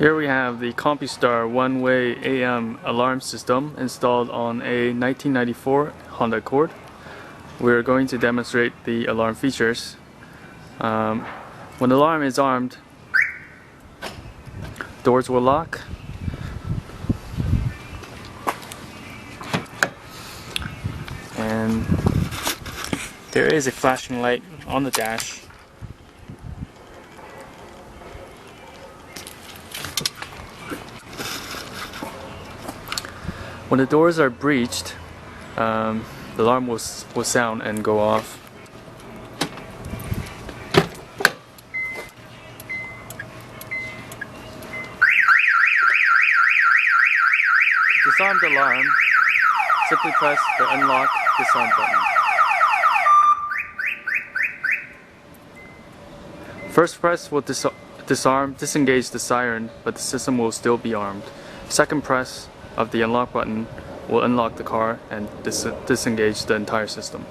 Here we have the Compustar one-way AM alarm system installed on a 1994 Honda Accord. We're going to demonstrate the alarm features. When the alarm is armed, doors will lock. And there is a flashing light on the dash. When the doors are breached, the alarm will sound and go off. To disarm the alarm, simply press the unlock disarm button. First press will disengage the siren, but the system will still be armed. Second press of the unlock button will unlock the car and disengage the entire system.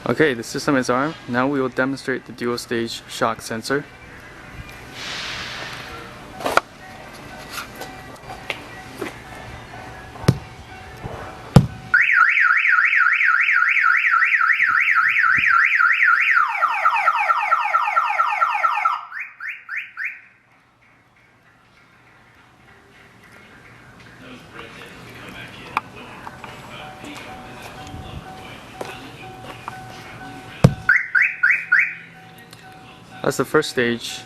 Okay, the system is armed. Now we will demonstrate the dual stage shock sensor. That's the first stage.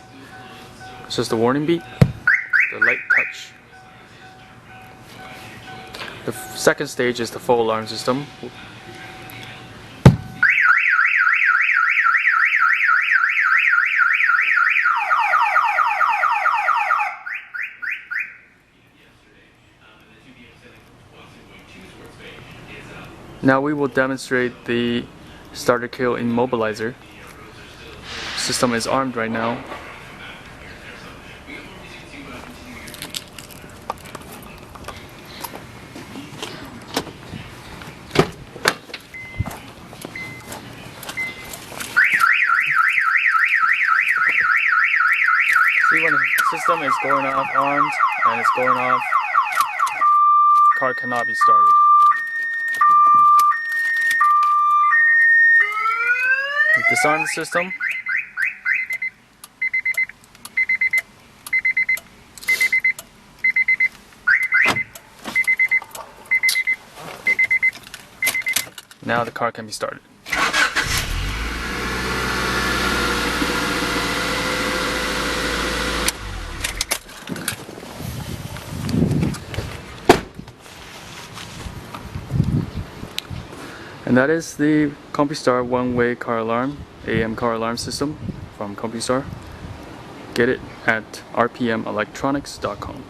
It's just a warning beep, the light touch. The second stage is the full alarm system. Now we will demonstrate the starter kill immobilizer. System is armed right now. See, when the system is going off armed and it's going off, the car cannot be started. We disarm the system. Now the car can be started. And that is the Compustar one-way car alarm, AM car alarm system from Compustar. Get it at rpmelectronics.com.